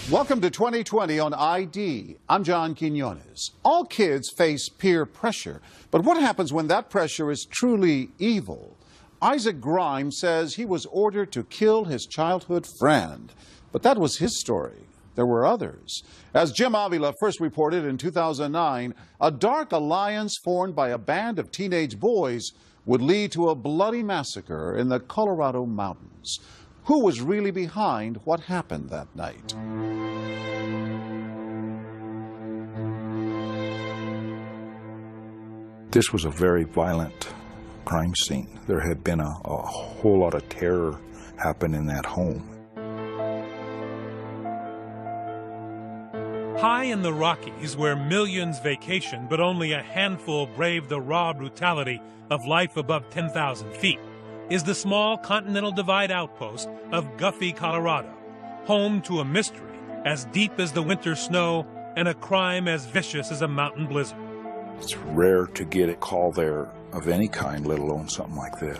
Welcome to 2020 on ID. I'm John Quinones. All kids face peer pressure, but what happens when that pressure is truly evil? Isaac Grimes says he was ordered to kill his childhood friend, but that was his story. There were others. As Jim Avila first reported in 2009, a dark alliance formed by a band of teenage boys would lead to a bloody massacre in the Colorado mountains. Who was really behind what happened that night? This was a very violent crime scene. There had been a whole lot of terror happen in that home. High in the Rockies, where millions vacation, but only a handful brave the raw brutality of life above 10,000 feet, is the small Continental Divide outpost of Guffey, Colorado, home to a mystery as deep as the winter snow and a crime as vicious as a mountain blizzard. It's rare to get a call there of any kind, let alone something like this.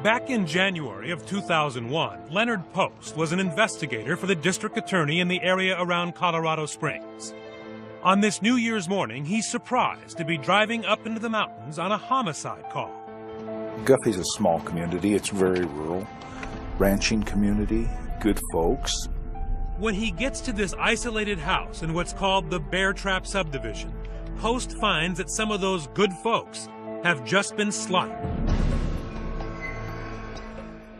Back in January of 2001, Leonard Post was an investigator for the district attorney in the area around Colorado Springs. On this New Year's morning, he's surprised to be driving up into the mountains on a homicide call. Guffey's a small community. It's very rural. Ranching community, good folks. When he gets to this isolated house in what's called the Bear Trap subdivision, Post finds that some of those good folks have just been slaughtered.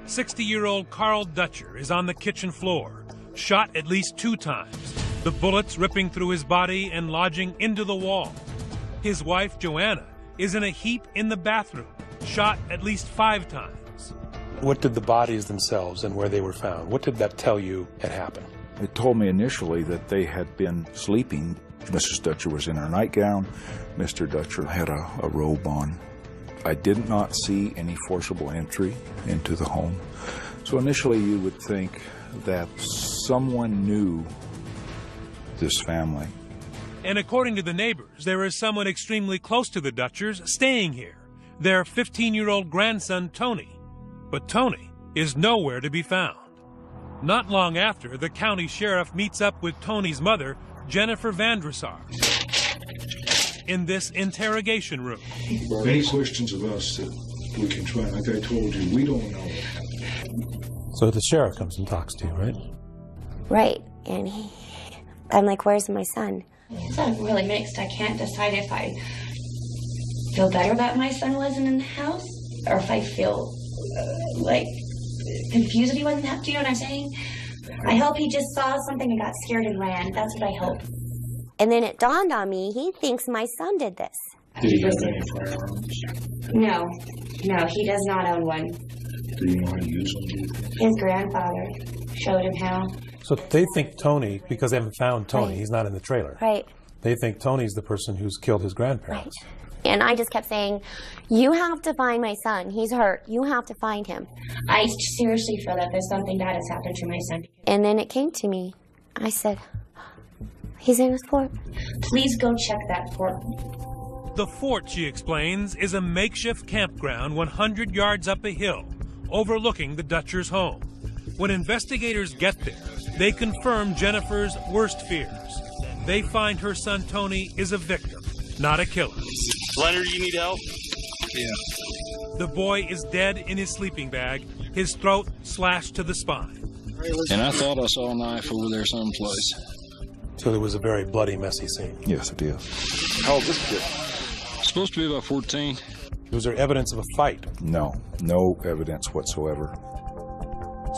60-year-old Carl Dutcher is on the kitchen floor, shot at least 2 times, the bullets ripping through his body and lodging into the wall. His wife, Joanna, is in a heap in the bathroom, shot at least 5 times. What did the bodies themselves and where they were found, what did that tell you had happened? It told me initially that they had been sleeping. Mrs. Dutcher was in her nightgown. Mr. Dutcher had a robe on. I did not see any forcible entry into the home. So initially you would think that someone knew this family. And according to the neighbors, there is someone extremely close to the Dutchers staying here, their 15-year-old grandson, Tony. But Tony is nowhere to be found. Not long after, the county sheriff meets up with Tony's mother, Jennifer Vandresar, in this interrogation room. Any questions of us that we can try? Like I told you, we don't know what happened. So the sheriff comes and talks to you, right? Right, and I'm like, where's my son? It's really mixed. I can't decide if I feel better that my son wasn't in the house, or if I feel like confused that he wasn't there. Do you know what I'm saying? I hope he just saw something and got scared and ran. That's what I hope. And then it dawned on me, he thinks my son did this. Did he have any firearms? No, he does not own one. Do you know how to use them? His grandfather showed him how. So they think Tony, because they haven't found Tony, Right. he's not in the trailer. Right. They think Tony's the person who's killed his grandparents. Right. And I just kept saying, you have to find my son. He's hurt. You have to find him. I seriously feel that there's something bad has happened to my son. And then it came to me. I said, he's in his fort. Please go check that fort. The fort, she explains, is a makeshift campground 100 yards up a hill, overlooking the Dutchers' home. When investigators get there, they confirm Jennifer's worst fears. They find her son Tony is a victim, not a killer. Leonard, you need help? Yeah. The boy is dead in his sleeping bag, his throat slashed to the spine. And I thought I saw a knife over there someplace. So there was a very bloody, messy scene. Yes, it is. How old is this kid? Supposed to be about 14. Was there evidence of a fight? No evidence whatsoever.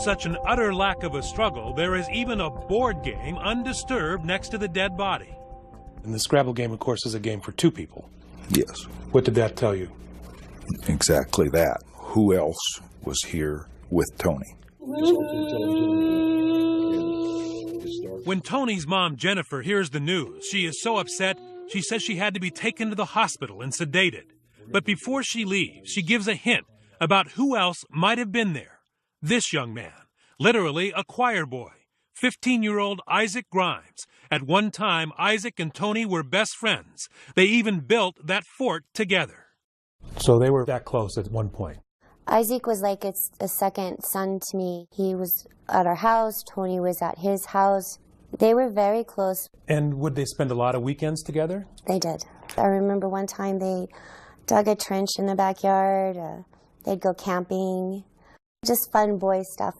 Such an utter lack of a struggle, there is even a board game undisturbed next to the dead body. And the Scrabble game, of course, is a game for 2 people. Yes, What did that tell you? exactly that. Who else was here with Tony? When Tony's mom, Jennifer, hears the news, she is so upset, she says she had to be taken to the hospital and sedated. But before she leaves, she gives a hint about who else might have been there. This young man, literally a choir boy, 15-year-old Isaac Grimes. At one time, Isaac and Tony were best friends. They even built that fort together. So they were that close at one point. Isaac was like a second son to me. He was at our house. Tony was at his house. They were very close. And would they spend a lot of weekends together? They did. I remember one time they dug a trench in the backyard. They'd go camping. Just fun boy stuff.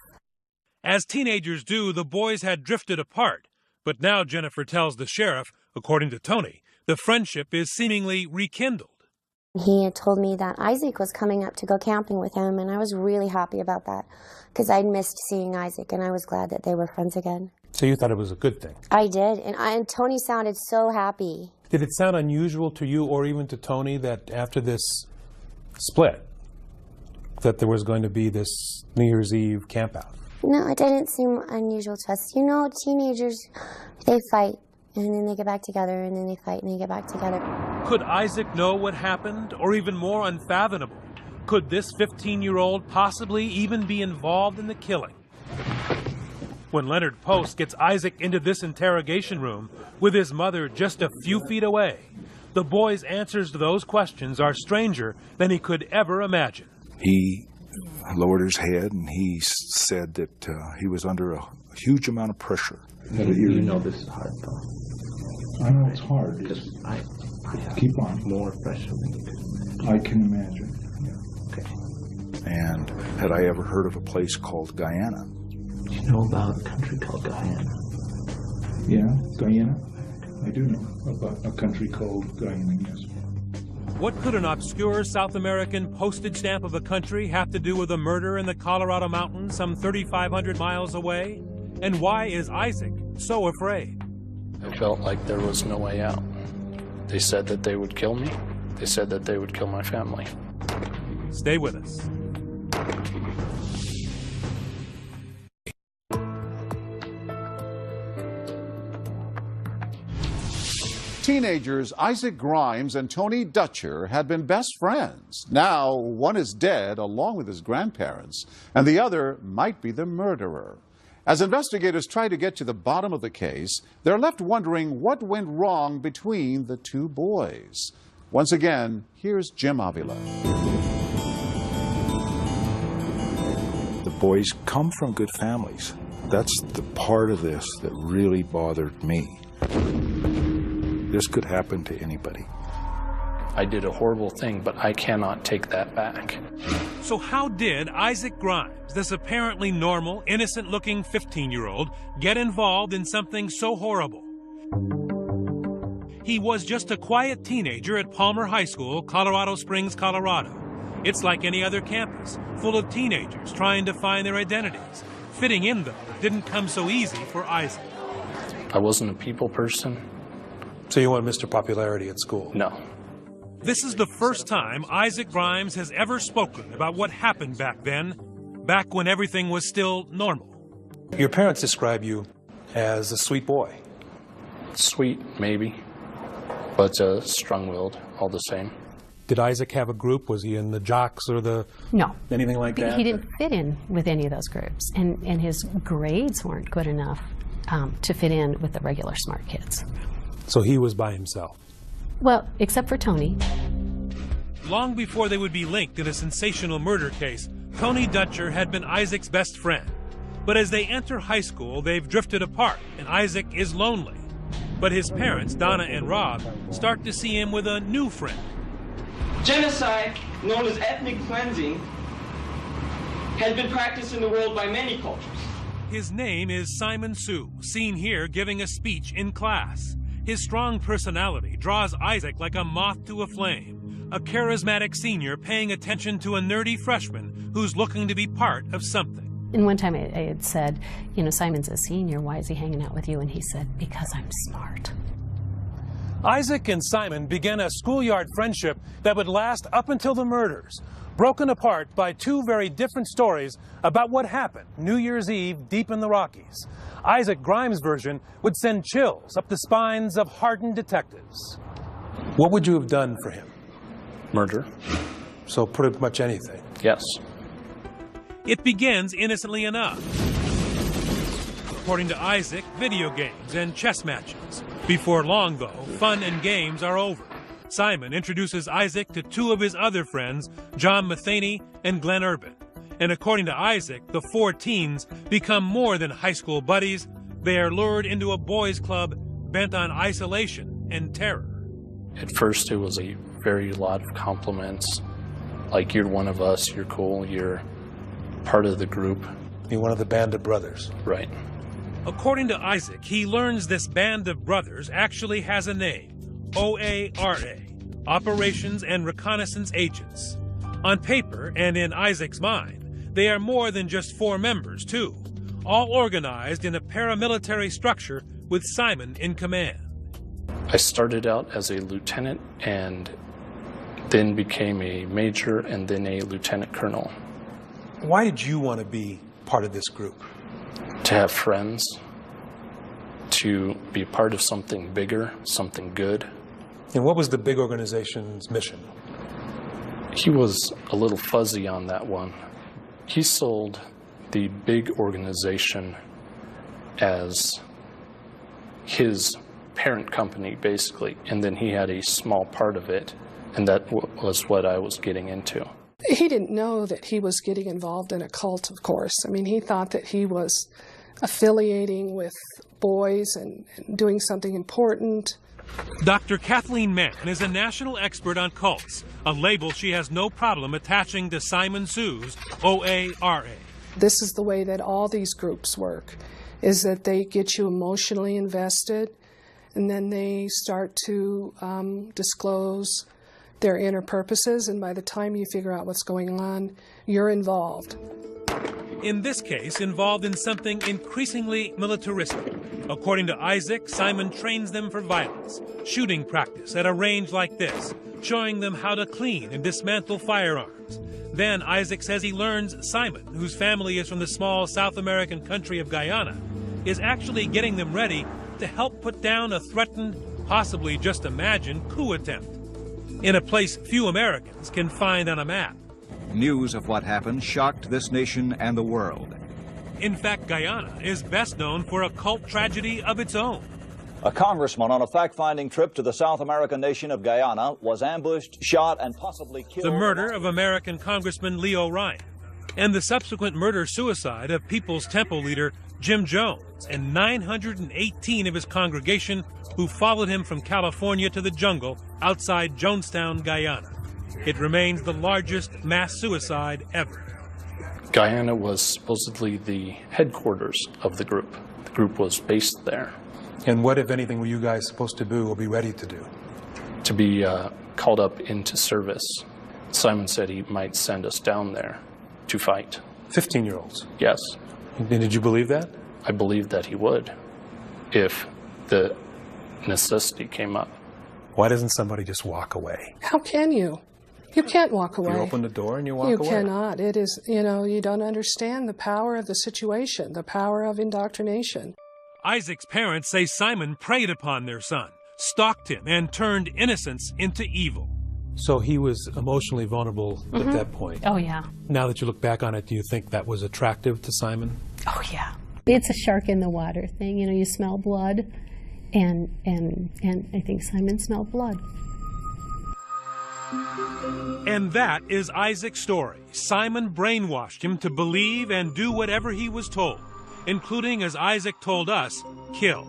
As teenagers do, the boys had drifted apart. But now Jennifer tells the sheriff, according to Tony, the friendship is seemingly rekindled. He had told me that Isaac was coming up to go camping with him, and I was really happy about that because I'd missed seeing Isaac, and I was glad that they were friends again. So you thought it was a good thing? I did, and Tony sounded so happy. Did it sound unusual to you or even to Tony that after this split, that there was going to be this New Year's Eve campout? No, it didn't seem unusual to us. You know, teenagers, they fight, and then they get back together, and then they fight, and they get back together. Could Isaac know what happened? Or even more unfathomable, could this 15-year-old possibly even be involved in the killing? When Leonard Post gets Isaac into this interrogation room with his mother just a few feet away, the boy's answers to those questions are stranger than he could ever imagine. He lowered his head and he said that he was under a huge amount of pressure. You know this is hard, though. I know it's hard. Because I Keep on. More pressure than you could. I can imagine. Yeah. Okay. And had I ever heard of a place called Guyana? Do you know about a country called Guyana? Yeah, Guyana? I do know about a country called Guyana, yes. What could an obscure South American postage stamp of a country have to do with a murder in the Colorado mountains some 3,500 miles away? And why is Isaac so afraid? I felt like there was no way out. They said that they would kill me. They said that they would kill my family. Stay with us. Teenagers Isaac Grimes and Tony Dutcher had been best friends. Now, one is dead along with his grandparents, and the other might be the murderer. As investigators try to get to the bottom of the case, they're left wondering what went wrong between the two boys. Once again, here's Jim Avila. The boys come from good families. That's the part of this that really bothered me. This could happen to anybody. I did a horrible thing, but I cannot take that back. So how did Isaac Grimes, this apparently normal, innocent-looking 15-year-old, get involved in something so horrible? He was just a quiet teenager at Palmer High School, Colorado Springs, Colorado. It's like any other campus, full of teenagers trying to find their identities. Fitting in, though, didn't come so easy for Isaac. I wasn't a people person. So you want Mr. Popularity at school? No. This is the first time Isaac Grimes has ever spoken about what happened back then, back when everything was still normal. Your parents describe you as a sweet boy. Sweet, maybe, but strong-willed all the same. Did Isaac have a group? Was he in the jocks or the... No. Anything like that? He didn't fit in with any of those groups, and his grades weren't good enough to fit in with the regular smart kids. So he was by himself? Well, except for Tony. Long before they would be linked in a sensational murder case, Tony Dutcher had been Isaac's best friend. But as they enter high school, they've drifted apart, and Isaac is lonely. But his parents, Donna and Rob, start to see him with a new friend. Genocide, known as ethnic cleansing, has been practiced in the world by many cultures. His name is Simon Sue, seen here giving a speech in class. His strong personality draws Isaac like a moth to a flame, a charismatic senior paying attention to a nerdy freshman who's looking to be part of something. And one time I had said, you know, Simon's a senior, why is he hanging out with you? And he said, because I'm smart. Isaac and Simon began a schoolyard friendship that would last up until the murders, broken apart by two very different stories about what happened New Year's Eve deep in the Rockies. Isaac Grimes' version would send chills up the spines of hardened detectives. What would you have done for him? Murder. So pretty much anything? Yes. It begins innocently enough. According to Isaac, video games and chess matches. Before long, though, fun and games are over. Simon introduces Isaac to two of his other friends, John Matheny and Glenn Urban. And according to Isaac, the four teens become more than high school buddies. they are lured into a boys' club bent on isolation and terror. At first, it was a very lot of compliments, like, you're one of us, you're cool, you're part of the group. You're one of the band of brothers. Right. According to Isaac, he learns this band of brothers actually has a name, OARA, Operations and Reconnaissance Agents. On paper and in Isaac's mind, they are more than just 4 members, too, all organized in a paramilitary structure with Simon in command. I started out as a lieutenant and then became a major and then a lieutenant colonel. Why did you want to be part of this group? To have friends, to be part of something bigger, something good. And what was the big organization's mission? He was a little fuzzy on that one. He sold the big organization as his parent company, basically, and then he had a small part of it, and that was what I was getting into. He didn't know that he was getting involved in a cult, of course. I mean, he thought that he was affiliating with boys and doing something important. Dr. Kathleen Mann is a national expert on cults, a label she has no problem attaching to Simon Sue's OARA. This is the way that all these groups work, is that they get you emotionally invested, and then they start to disclose their inner purposes, and by the time you figure out what's going on, you're involved. In this case, involved in something increasingly militaristic. According to Isaac, Simon trains them for violence, shooting practice at a range like this, showing them how to clean and dismantle firearms. Then Isaac says he learns Simon, whose family is from the small South American country of Guyana, is actually getting them ready to help put down a threatened, possibly just imagined, coup attempt in a place few Americans can find on a map. News of what happened shocked this nation and the world. In fact, Guyana is best known for a cult tragedy of its own. A congressman on a fact-finding trip to the South American nation of Guyana was ambushed, shot, and possibly killed. The murder of American Congressman Leo Ryan and the subsequent murder-suicide of People's Temple leader Jim Jones and 918 of his congregation who followed him from California to the jungle outside Jonestown, Guyana. It remains the largest mass suicide ever. Guyana was supposedly the headquarters of the group. The group was based there. And what, if anything, were you guys supposed to do or be ready to do? To be called up into service. Simon said he might send us down there to fight. 15-year-olds? Yes. And did you believe that? I believed that he would, if the necessity came up. Why doesn't somebody just walk away? How can you? You can't walk away. You open the door and you walk away. You cannot. It is, you don't understand the power of the situation, the power of indoctrination. Isaac's parents say Simon preyed upon their son, stalked him, and turned innocence into evil. So he was emotionally vulnerable at that point. Oh, yeah. Now that you look back on it, do you think that was attractive to Simon? Oh, yeah. It's a shark in the water thing. You smell blood, and I think Simon smelled blood. And that is Isaac's story. Simon brainwashed him to believe and do whatever he was told, including, as Isaac told us, kill.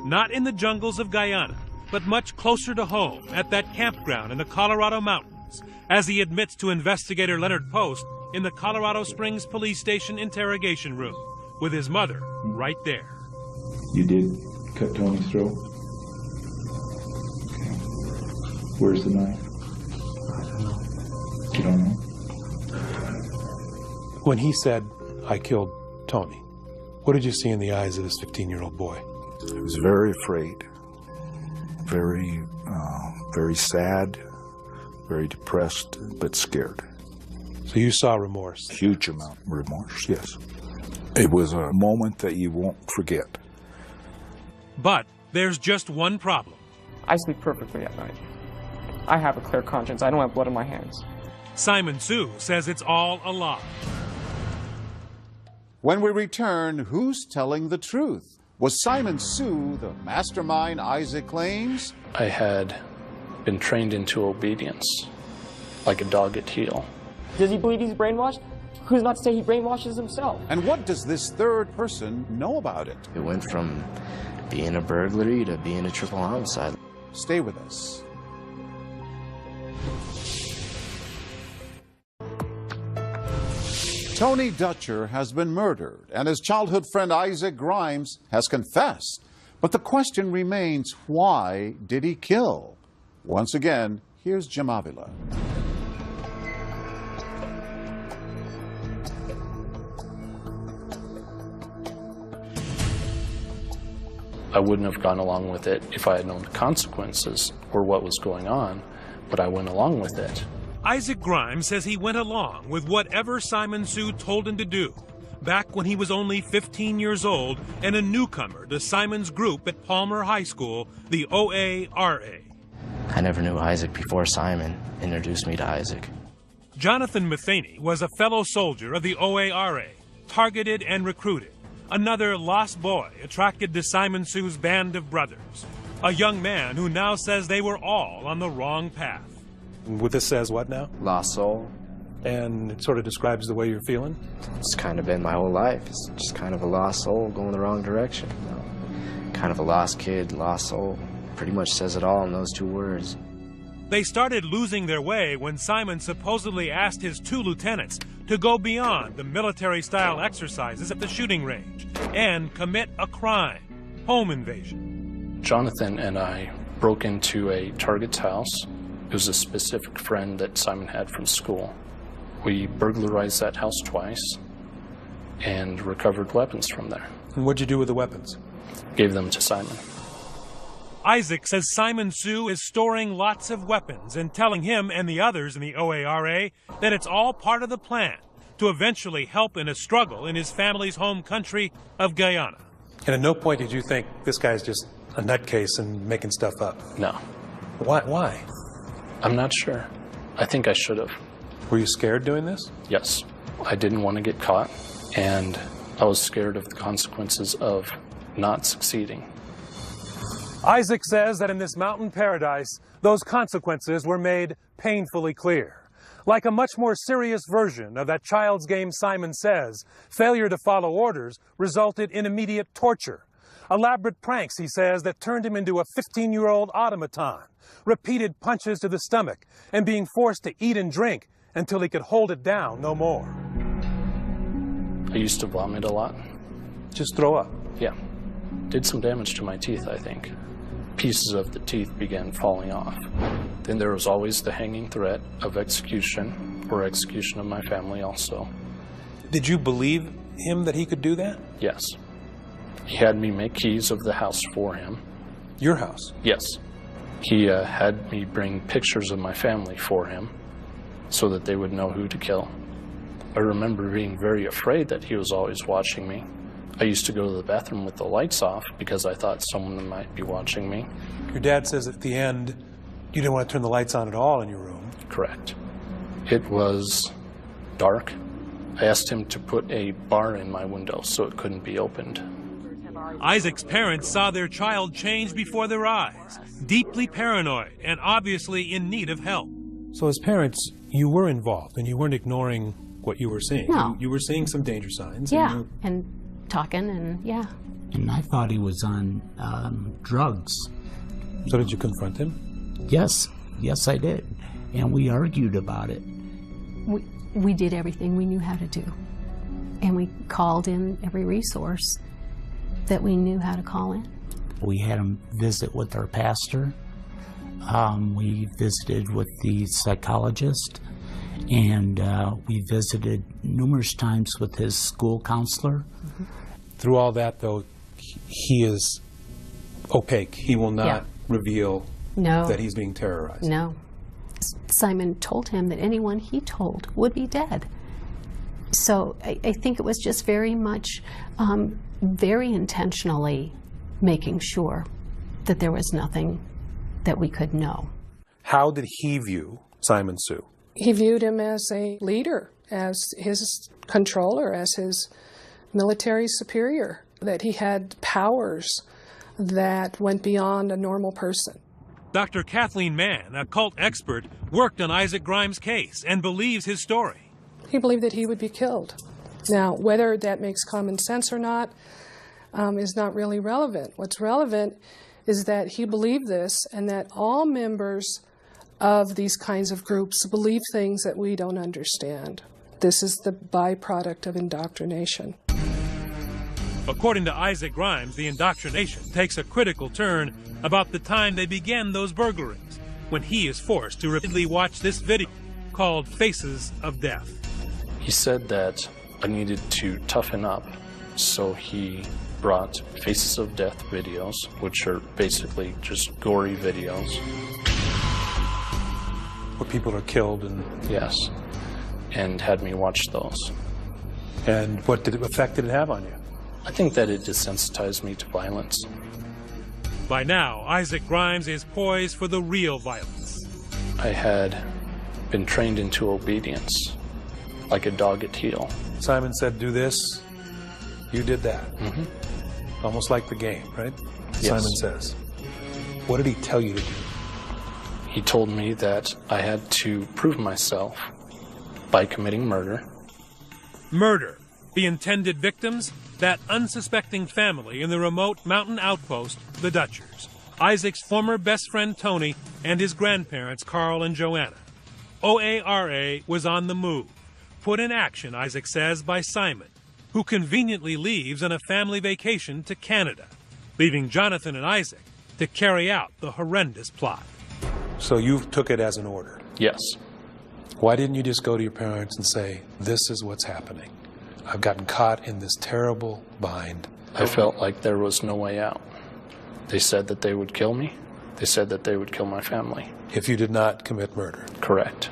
Not in the jungles of Guyana, but much closer to home at that campground in the Colorado mountains, as he admits to investigator Leonard Post in the Colorado Springs Police Station interrogation room, with his mother right there. You did cut Tony's throat? Okay. Where's the knife? You don't know? When he said, I killed Tony, what did you see in the eyes of this 15-year-old boy? I was very afraid, very sad, very depressed, but scared. So you saw remorse? Huge amount of remorse, yes. It was a moment that you won't forget. But there's just one problem. I sleep perfectly at night. I have a clear conscience. I don't have blood on my hands. Simon Sue says it's all a lie. When we return, who's telling the truth? Was Simon Sue the mastermind Isaac claims? I had been trained into obedience, like a dog at heel. Does he believe he's brainwashed? Who's not to say he brainwashes himself? And what does this third person know about it? It went from being a burglary to being a triple homicide. Stay with us. Tony Dutcher has been murdered, and his childhood friend Isaac Grimes has confessed. But the question remains, why did he kill? Once again, here's Jim Avila. I wouldn't have gone along with it if I had known the consequences or what was going on, but I went along with it. Isaac Grimes says he went along with whatever Simon Sue told him to do back when he was only 15 years old and a newcomer to Simon's group at Palmer High School, the OARA. I never knew Isaac before Simon introduced me to Isaac. Jonathan Matheny was a fellow soldier of the OARA, targeted and recruited. Another lost boy attracted to Simon Sue's band of brothers. A young man who now says they were all on the wrong path. What this says what now? Lost soul. And it sort of describes the way you're feeling? It's kind of been my whole life. It's just kind of a lost soul going the wrong direction. You know? Kind of a lost kid, lost soul. Pretty much says it all in those two words. They started losing their way when Simon supposedly asked his 2 lieutenants to go beyond the military-style exercises at the shooting range and commit a crime, home invasion. Jonathan and I broke into a target's house. It was a specific friend that Simon had from school. We burglarized that house twice and recovered weapons from there. And what'd you do with the weapons? Gave them to Simon. Isaac says Simon Sue is storing lots of weapons and telling him and the others in the OARA that it's all part of the plan to eventually help in a struggle in his family's home country of Guyana. And at no point did you think this guy's just a nutcase and making stuff up? No. Why? I'm not sure. I think I should have. Were you scared doing this? Yes. I didn't want to get caught, and I was scared of the consequences of not succeeding. Isaac says that in this mountain paradise, those consequences were made painfully clear. Like a much more serious version of that child's game Simon Says, failure to follow orders resulted in immediate torture. Elaborate pranks, he says, that turned him into a 15-year-old automaton, repeated punches to the stomach, and being forced to eat and drink until he could hold it down no more. I used to vomit a lot. Just throw up? Yeah. Did some damage to my teeth, I think. Pieces of the teeth began falling off. Then there was always the hanging threat of execution, or execution of my family also. Did you believe him that he could do that? Yes. He had me make keys of the house for him. Your house? Yes. He had me bring pictures of my family for him so that they would know who to kill. I remember being very afraid that he was always watching me. I used to go to the bathroom with the lights off because I thought someone might be watching me. Your dad says at the end you didn't want to turn the lights on at all in your room. Correct. It was dark. I asked him to put a bar in my window so it couldn't be opened. Isaac's parents saw their child change before their eyes, deeply paranoid and obviously in need of help. So as parents, you were involved and you weren't ignoring what you were seeing. No. You were seeing some danger signs. Yeah, and talking and yeah. And I thought he was on drugs. So did you confront him? Yes, I did. And we argued about it. We did everything we knew how to do. And we called in every resource that we knew how to call in. We had him visit with our pastor. We visited with the psychologist. And we visited numerous times with his school counselor. Mm-hmm. Through all that, though, he is opaque. He will not reveal that he's being terrorized. No. Simon told him that anyone he told would be dead. So I think it was just very much, very intentionally making sure that there was nothing that we could know. How did he view Simon Sue? He viewed him as a leader, as his controller, as his military superior, that he had powers that went beyond a normal person. Dr. Kathleen Mann, a cult expert, worked on Isaac Grimes' case and believes his story. He believed that he would be killed. Now, whether that makes common sense or not is not really relevant. What's relevant is that he believed this, and that all members of these kinds of groups believe things that we don't understand. This is the byproduct of indoctrination. According to Isaac Grimes, the indoctrination takes a critical turn about the time they began those burglaries, when he is forced to repeatedly watch this video called Faces of Death. He said that I needed to toughen up, so he brought Faces of Death videos, which are basically just gory videos. Where people are killed and... Yes, and had me watch those. And what effect did it have on you? I think that it desensitized me to violence. By now, Isaac Grimes is poised for the real violence. I had been trained into obedience, like a dog at heel. Simon said, do this, you did that. Almost like the game, right? Yes. Simon says. What did he tell you to do? He told me that I had to prove myself by committing murder. Murder. The intended victims? That unsuspecting family in the remote mountain outpost, the Dutchers. Isaac's former best friend Tony and his grandparents Carl and Joanna. OARA was on the move. Put in action, Isaac says, by Simon, who conveniently leaves on a family vacation to Canada, leaving Jonathan and Isaac to carry out the horrendous plot. So you took it as an order? Yes. Why didn't you just go to your parents and say, this is what's happening? I've gotten caught in this terrible bind. I felt like there was no way out. They said that they would kill me. They said that they would kill my family. If you did not commit murder? Correct.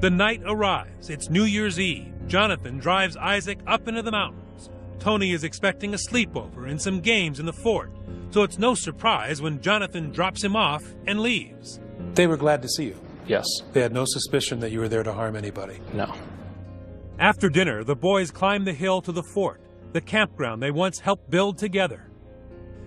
The night arrives. It's New Year's Eve. Jonathan drives Isaac up into the mountains. Tony is expecting a sleepover and some games in the fort, so it's no surprise when Jonathan drops him off and leaves. They were glad to see you? Yes. They had no suspicion that you were there to harm anybody? No. After dinner, the boys climb the hill to the fort, the campground they once helped build together.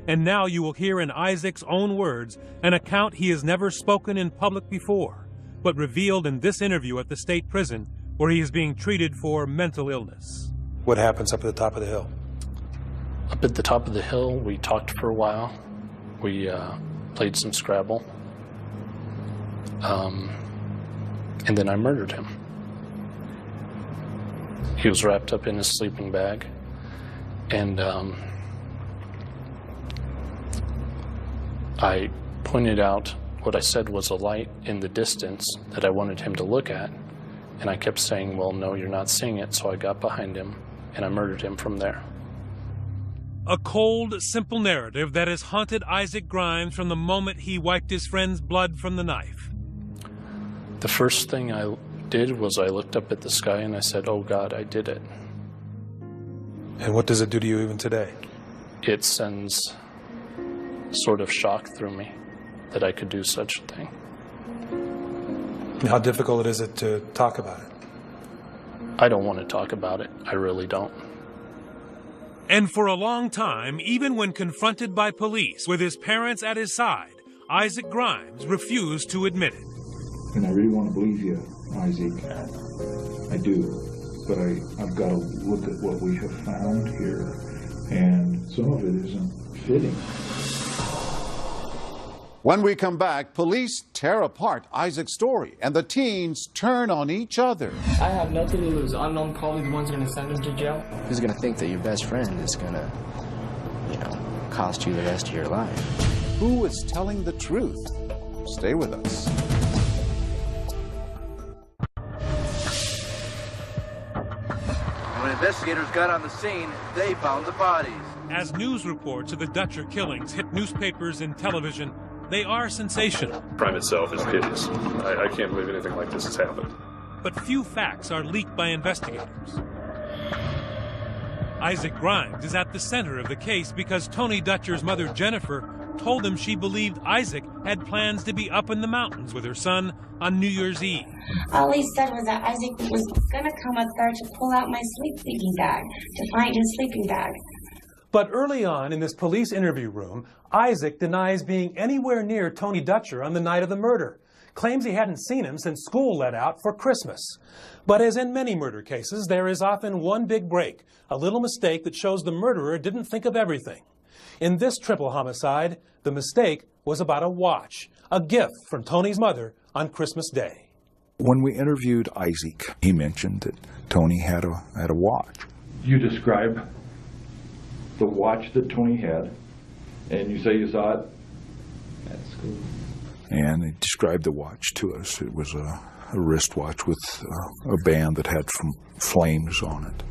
And now you will hear in Isaac's own words an account he has never spoken in public before, but revealed in this interview at the state prison where he is being treated for mental illness. What happens up at the top of the hill? Up at the top of the hill, we talked for a while. We played some Scrabble. And then I murdered him. He was wrapped up in his sleeping bag. And I pointed out what I said was a light in the distance that I wanted him to look at. And I kept saying, well, no, you're not seeing it. So I got behind him and I murdered him from there. A cold, simple narrative that has haunted Isaac Grimes from the moment he wiped his friend's blood from the knife. The first thing I did was I looked up at the sky and I said, oh God, I did it. And what does it do to you even today? It sends sort of shock through me that I could do such a thing. How difficult is it to talk about it? I don't want to talk about it. I really don't. And for a long time, even when confronted by police with his parents at his side, Isaac Grimes refused to admit it. And I really want to believe you, Isaac. I do. But I've got to look at what we have found here. And some of it isn't fitting. When we come back, police tear apart Isaac's story, and the teens turn on each other. I have nothing to lose. Unknown probably the ones going to send him to jail. Who's going to think that your best friend is going to, cost you the rest of your life? Who is telling the truth? Stay with us. When investigators got on the scene, they found the bodies. As news reports of the Dutcher killings hit newspapers and television, they are sensational. Crime itself is hideous. I can't believe anything like this has happened. But few facts are leaked by investigators. Isaac Grimes is at the center of the case because Tony Dutcher's mother, Jennifer, told him she believed Isaac had plans to be up in the mountains with her son on New Year's Eve. All he said was that Isaac was going to come up there to pull out my sleeping bag, to find his sleeping bag. But early on in this police interview room, Isaac denies being anywhere near Tony Dutcher on the night of the murder. claims he hadn't seen him since school let out for Christmas. But as in many murder cases, there is often one big break, a little mistake that shows the murderer didn't think of everything. In this triple homicide, the mistake was about a watch, a gift from Tony's mother on Christmas Day. When we interviewed Isaac, he mentioned that Tony had a watch. You describe the watch that Tony had, and you say you saw it at school. And he described the watch to us. It was a wristwatch with a band that had flames on it.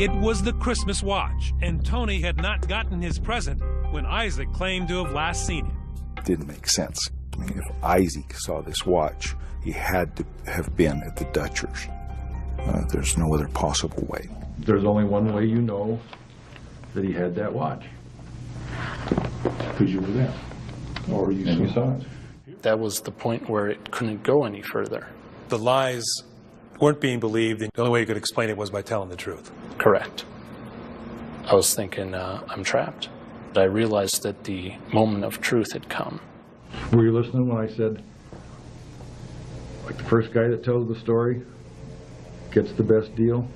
It was the Christmas watch, and Tony had not gotten his present when Isaac claimed to have last seen him. Didn't make sense. I mean, if Isaac saw this watch, he had to have been at the Dutchers. There's no other possible way. There's only one way you know that he had that watch. Because you were there. Or you saw it. That was the point where it couldn't go any further. The lies weren't being believed, and the only way you could explain it was by telling the truth. Correct. I was thinking, I'm trapped. But I realized that the moment of truth had come. Were you listening when I said, like the first guy that tells the story gets the best deal?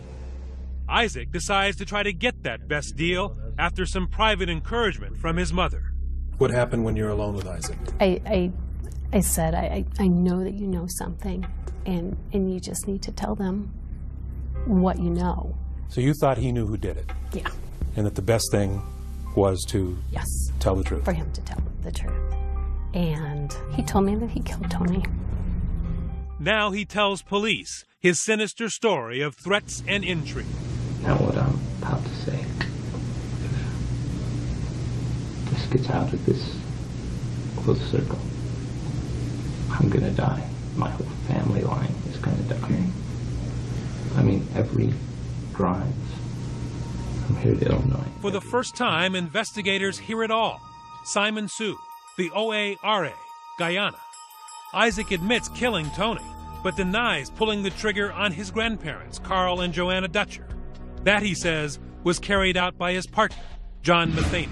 Isaac decides to try to get that best deal after some private encouragement from his mother. What happened when you're alone with Isaac? I said, I know that you know something, and you just need to tell them what you know. So you thought he knew who did it? Yeah. And that the best thing was to tell the truth? For him to tell the truth. And he told me that he killed Tony. Now he tells police his sinister story of threats and intrigue. Now what I'm about to say, if this gets out of this close circle, I'm gonna die. My whole family line is gonna die. I mean, every drive from here to Illinois. For the first time, investigators hear it all. Simon Sioux, the OARA, Guyana. Isaac admits killing Tony, but denies pulling the trigger on his grandparents, Carl and Joanna Dutcher. That, he says, was carried out by his partner, John Matheny.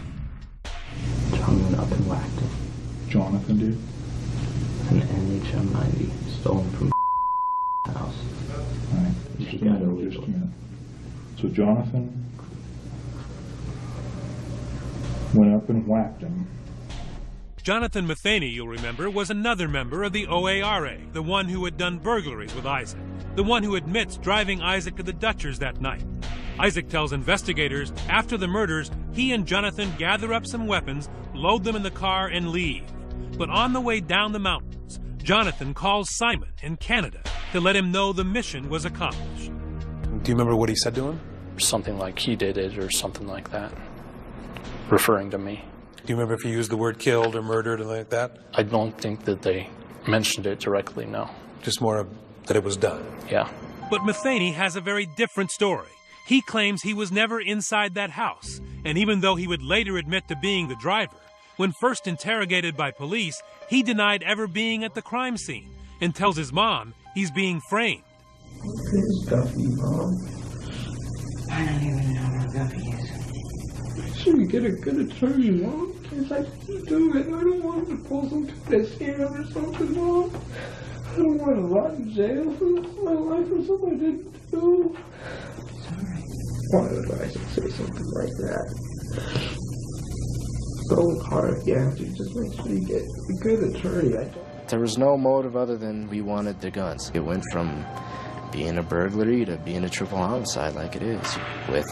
John went up and whacked him. Jonathan did? An NHM 90 stolen from house. All right. Just a minute. So Jonathan went up and whacked him. Jonathan Matheny, you'll remember, was another member of the OARA, the one who had done burglaries with Isaac, the one who admits driving Isaac to the Dutchers that night. Isaac tells investigators after the murders, he and Jonathan gather up some weapons, load them in the car, and leave. But on the way down the mountains, Jonathan calls Simon in Canada to let him know the mission was accomplished. Do you remember what he said to him? Something like he did it or something like that, referring to me. Do you remember if he used the word killed or murdered or like that? I don't think that they mentioned it directly, no. Just more of that it was done? Yeah. But Matheny has a very different story. He claims he was never inside that house, and even though he would later admit to being the driver, when first interrogated by police, he denied ever being at the crime scene and tells his mom he's being framed. Where's Duffy, Mom? I don't even know where Duffy is. So you get a good attorney, Mom? Because I can't do it. I don't want to pull some kind of scam or something, Mom. I don't want to rot in jail for my life or something I didn't do. Sorry. Why would Isaac say something like that? Go hard, yeah. Just make sure you get a good attorney. There was no motive other than we wanted the guns. It went from being a burglary to being a triple homicide like it is, with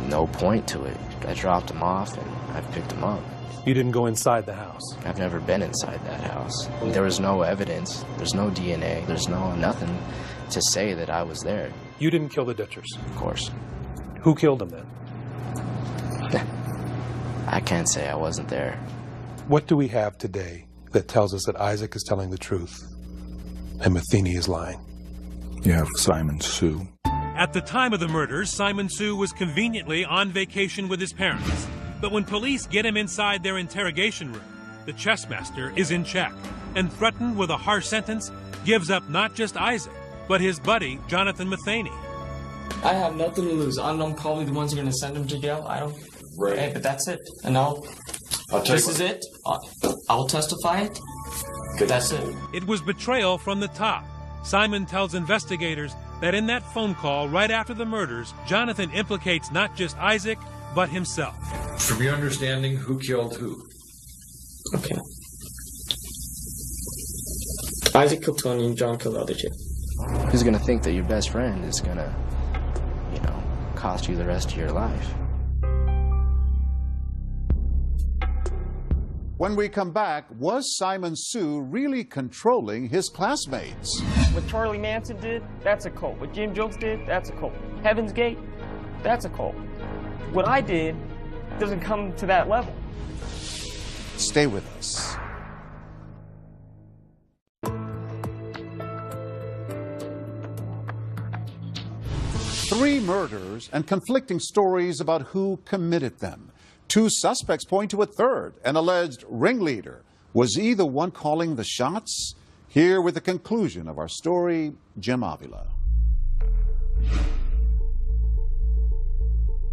no point to it. I dropped them off and I picked them up. You didn't go inside the house? I've never been inside that house. There was no evidence. There's no DNA. There's nothing to say that I was there. You didn't kill the Dutchers? Of course. Who killed them then? I can't say I wasn't there. What do we have today that tells us that Isaac is telling the truth and Matheny is lying? You have Simon Sioux. At the time of the murders, Simon Sioux was conveniently on vacation with his parents. But when police get him inside their interrogation room, the chess master is in check and, threatened with a harsh sentence, gives up not just Isaac, but his buddy, Jonathan Matheny. I have nothing to lose. I'm probably the ones who are going to send him to jail. I don't... Right. Hey, but that's it. And this is it. I'll testify it. That's it. It was betrayal from the top. Simon tells investigators that in that phone call right after the murders, Jonathan implicates not just Isaac, but himself. From your understanding, who killed who? Okay. Isaac killed Tony and John killed the other chick. Who's gonna think that your best friend is gonna, you know, cost you the rest of your life? When we come back, was Simon Sue really controlling his classmates? What Charlie Manson did, that's a cult. What Jim Jones did, that's a cult. Heaven's Gate, that's a cult. What I did doesn't come to that level. Stay with us. Three murders and conflicting stories about who committed them. Two suspects point to a third, an alleged ringleader. Was he the one calling the shots? Here with the conclusion of our story, Jim Avila.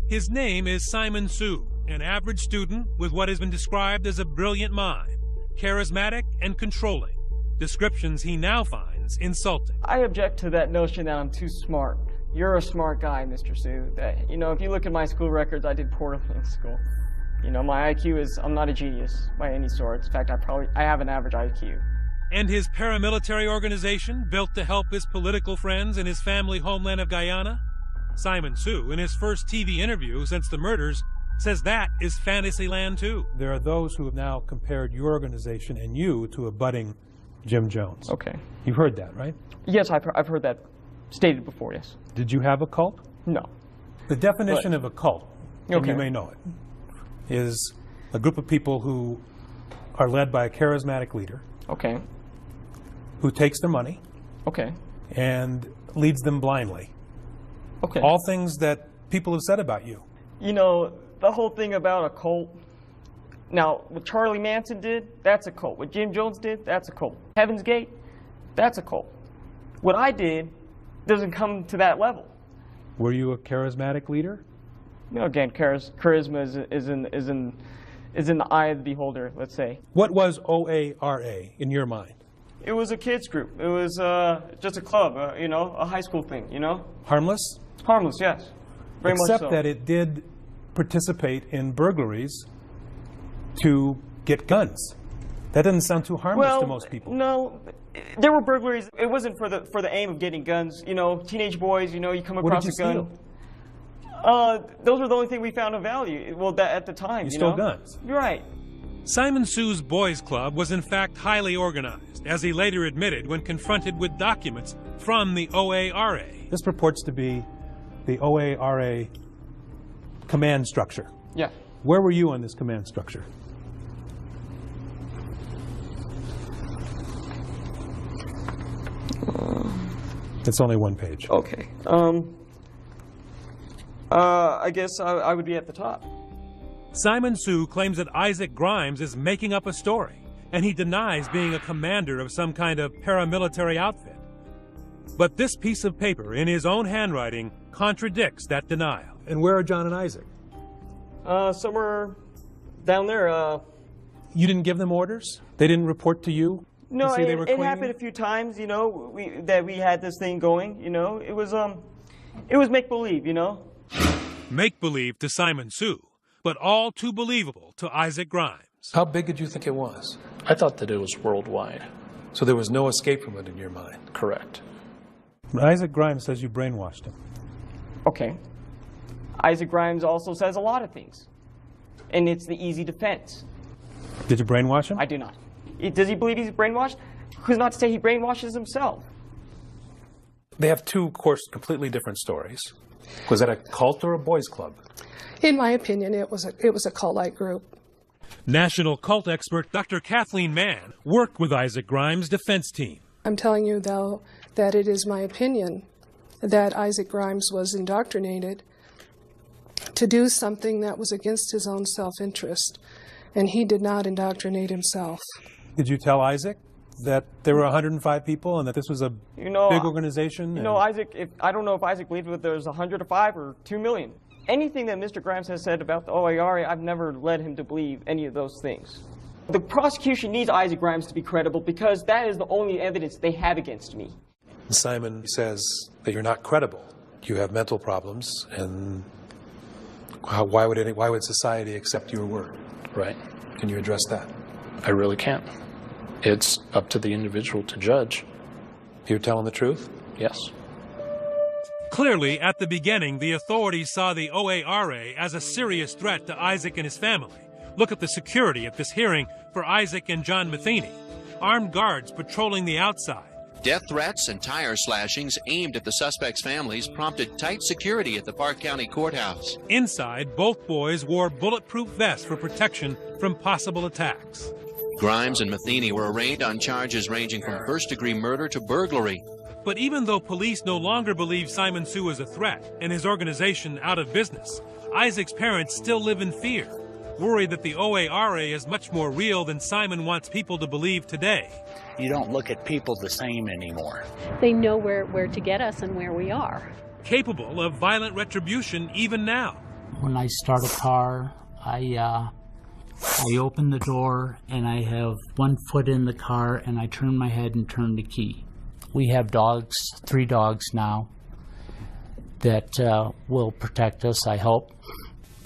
His name is Simon Sue, an average student with what has been described as a brilliant mind, charismatic and controlling, descriptions he now finds insulting. I object to that notion that I'm too smart. You're a smart guy, Mr. Sue. That, you know, if you look at my school records, I did poorly in school. You know, my IQ is, I'm not a genius by any sort. In fact, I have an average IQ. And his paramilitary organization, built to help his political friends in his family homeland of Guyana? Simon Sue, in his first TV interview since the murders, says that is Fantasyland too. There are those who have now compared your organization and you to a budding Jim Jones. Okay. You've heard that, right? Yes, I've heard that stated before, yes. Did you have a cult? No. The definition of a cult, and Okay. you may know it, is a group of people who are led by a charismatic leader. Okay. Who takes their money. Okay. And leads them blindly. Okay. All things that people have said about you. You know, the whole thing about a cult. Now, what Charlie Manson did, that's a cult. What Jim Jones did, that's a cult. Heaven's Gate, that's a cult. What I did doesn't come to that level. Were you a charismatic leader? You know, again, charisma is in the eye of the beholder, let's say. What was OARA in your mind? It was a kids group. It was just a club, you know, a high school thing, you know? Harmless? Harmless, yes. Very much so. Except that it did participate in burglaries to get guns. That doesn't sound too harmless to most people. No, there were burglaries. It wasn't for the aim of getting guns. You know, teenage boys, you know, you come across a gun. What did you steal? Those were the only thing we found of value. Well, at the time, You you stole know? guns? You're right. Simon Sue's boys' club was in fact highly organized, as he later admitted when confronted with documents from the OARA. This purports to be the OARA command structure. Yeah. Where were you on this command structure? It's only one page. Okay. I guess I would be at the top. Simon Sue claims that Isaac Grimes is making up a story, and he denies being a commander of some kind of paramilitary outfit. But this piece of paper, in his own handwriting, contradicts that denial. And where are John and Isaac? Somewhere down there. You didn't give them orders? They didn't report to you? No, to say they were it happened a few times, you know, that we had this thing going, you know. It was make-believe, you know. Make-believe to Simon Sue, but all too believable to Isaac Grimes. How big did you think it was? I thought that it was worldwide. So there was no escape from it in your mind? Correct. Isaac Grimes says you brainwashed him. Okay. Isaac Grimes also says a lot of things. And it's the easy defense. Did you brainwash him? I do not. Does he believe he's brainwashed? Who's not to say he brainwashes himself? They have two, of course, completely different stories. Was that a cult or a boys' club? In my opinion, it was a cult-like group. National cult expert Dr. Kathleen Mann worked with Isaac Grimes' defense team. I'm telling you, though, that it is my opinion that Isaac Grimes was indoctrinated to do something that was against his own self-interest, and he did not indoctrinate himself. Did you tell Isaac that there were 105 people and that this was a big organization? You know, Isaac, I don't know if Isaac believed that there was 105 or 2 million. Anything that Mr. Grimes has said about the OARA, I've never led him to believe any of those things. The prosecution needs Isaac Grimes to be credible because that is the only evidence they have against me. Simon says that you're not credible. You have mental problems, and why would society accept your word? Right. Can you address that? I really can't. It's up to the individual to judge. You're telling the truth? Yes. Clearly, at the beginning, the authorities saw the OARA as a serious threat to Isaac and his family. Look at the security at this hearing for Isaac and John Matheny. Armed guards patrolling the outside. Death threats and tire slashings aimed at the suspects' families prompted tight security at the Park County Courthouse. Inside, both boys wore bulletproof vests for protection from possible attacks. Grimes and Matheny were arraigned on charges ranging from first-degree murder to burglary. But even though police no longer believe Simon Sue is a threat and his organization out of business, Isaac's parents still live in fear, worried that the OARA is much more real than Simon wants people to believe today. You don't look at people the same anymore. They know where to get us and where we are. Capable of violent retribution even now. When I start a car, I open the door and I have one foot in the car and I turn my head and turn the key. We have dogs, 3 dogs now, that will protect us, I hope.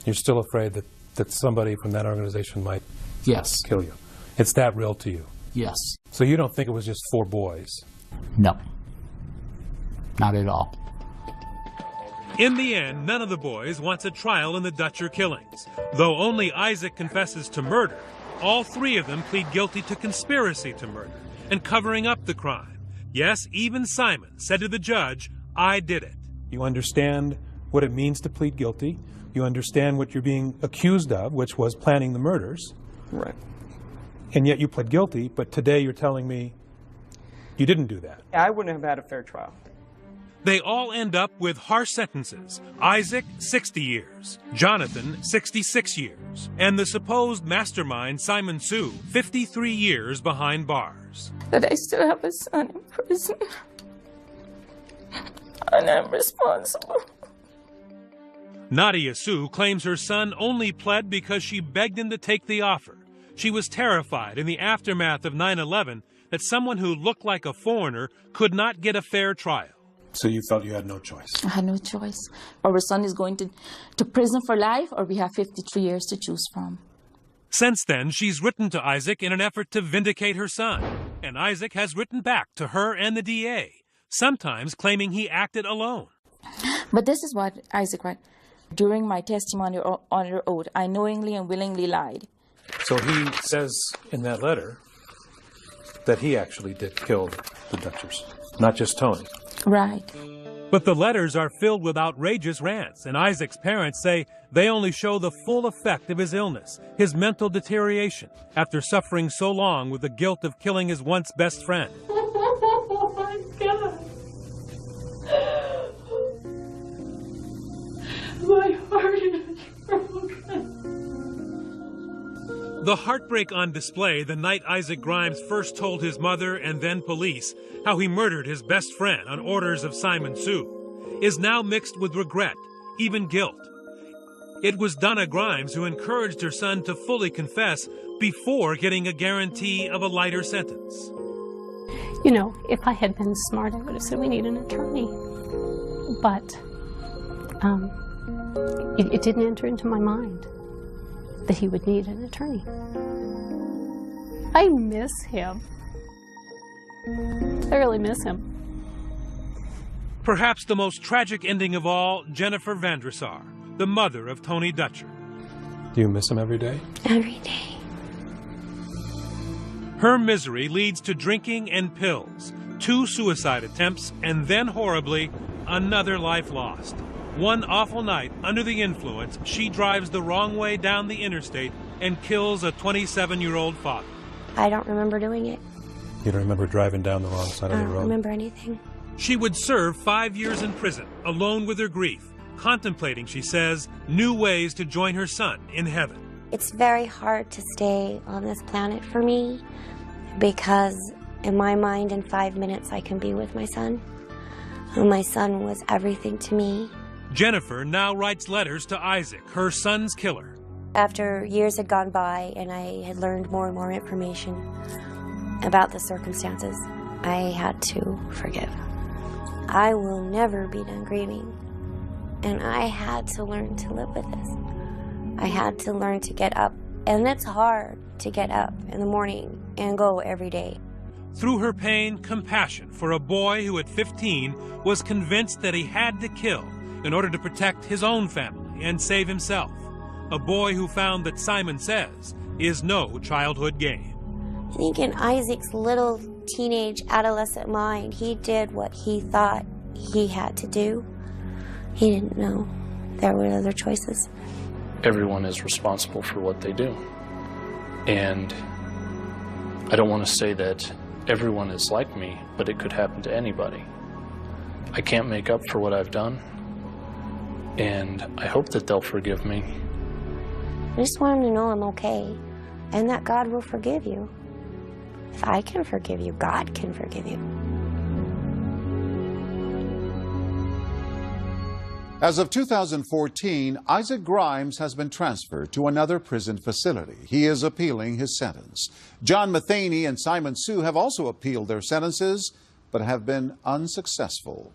You're still afraid that somebody from that organization might kill you. It's that real to you? Yes. So you don't think it was just 4 boys? No. Not at all. In the end, none of the boys wants a trial in the Dutcher killings. Though only Isaac confesses to murder, all 3 of them plead guilty to conspiracy to murder and covering up the crime. Yes, even Simon said to the judge, "I did it." You understand what it means to plead guilty. You understand what you're being accused of, which was planning the murders. Right. And yet you pled guilty, but today you're telling me you didn't do that. I wouldn't have had a fair trial. They all end up with harsh sentences. Isaac, 60 years. Jonathan, 66 years. And the supposed mastermind, Simon Sue, 53 years behind bars. But I still have a son in prison. And I'm responsible. Nadia Sue claims her son only pled because she begged him to take the offer. She was terrified in the aftermath of 9/11 that someone who looked like a foreigner could not get a fair trial. So you felt you had no choice? I had no choice. Our son is going to prison for life, or we have 53 years to choose from. Since then, she's written to Isaac in an effort to vindicate her son. And Isaac has written back to her and the DA, sometimes claiming he acted alone. But this is what Isaac wrote. During my testimony under oath, I knowingly and willingly lied. So he says in that letter that he actually did kill the Dutchers, not just Tony. Right. But the letters are filled with outrageous rants, and Isaac's parents say they only show the full effect of his illness, his mental deterioration, after suffering so long with the guilt of killing his once best friend. Oh my God. My heart is broken. The heartbreak on display the night Isaac Grimes first told his mother and then police how he murdered his best friend on orders of Simon Sue is now mixed with regret, even guilt. It was Donna Grimes who encouraged her son to fully confess before getting a guarantee of a lighter sentence. You know, if I had been smart, I would have said we need an attorney. But it didn't enter into my mind that he would need an attorney. I miss him. I really miss him. Perhaps the most tragic ending of all, Jennifer Vandresar, the mother of Tony Dutcher. Do you miss him every day? Every day. Her misery leads to drinking and pills, 2 suicide attempts, and then horribly, another life lost. One awful night, under the influence, she drives the wrong way down the interstate and kills a 27-year-old father. I don't remember doing it. You don't remember driving down the wrong side of the road? I don't remember anything. She would serve 5 years in prison, alone with her grief, contemplating, she says, new ways to join her son in heaven. It's very hard to stay on this planet for me because in my mind, in 5 minutes, I can be with my son. And my son was everything to me. Jennifer now writes letters to Isaac, her son's killer. After years had gone by and I had learned more and more information about the circumstances, I had to forgive. I will never be done grieving, and I had to learn to live with this. I had to learn to get up, and it's hard to get up in the morning and go every day. Through her pain, compassion for a boy who at 15 was convinced that he had to kill in order to protect his own family and save himself. A boy who found that Simon Says is no childhood game. I think in Isaac's little teenage adolescent mind, he did what he thought he had to do. He didn't know there were other choices. Everyone is responsible for what they do. And I don't want to say that everyone is like me, but it could happen to anybody. I can't make up for what I've done, and I hope that they'll forgive me. I just want them to know I'm okay, and that God will forgive you. If I can forgive you, God can forgive you. As of 2014, Isaac Grimes has been transferred to another prison facility. He is appealing his sentence. John Matheny and Simon Sue have also appealed their sentences, but have been unsuccessful.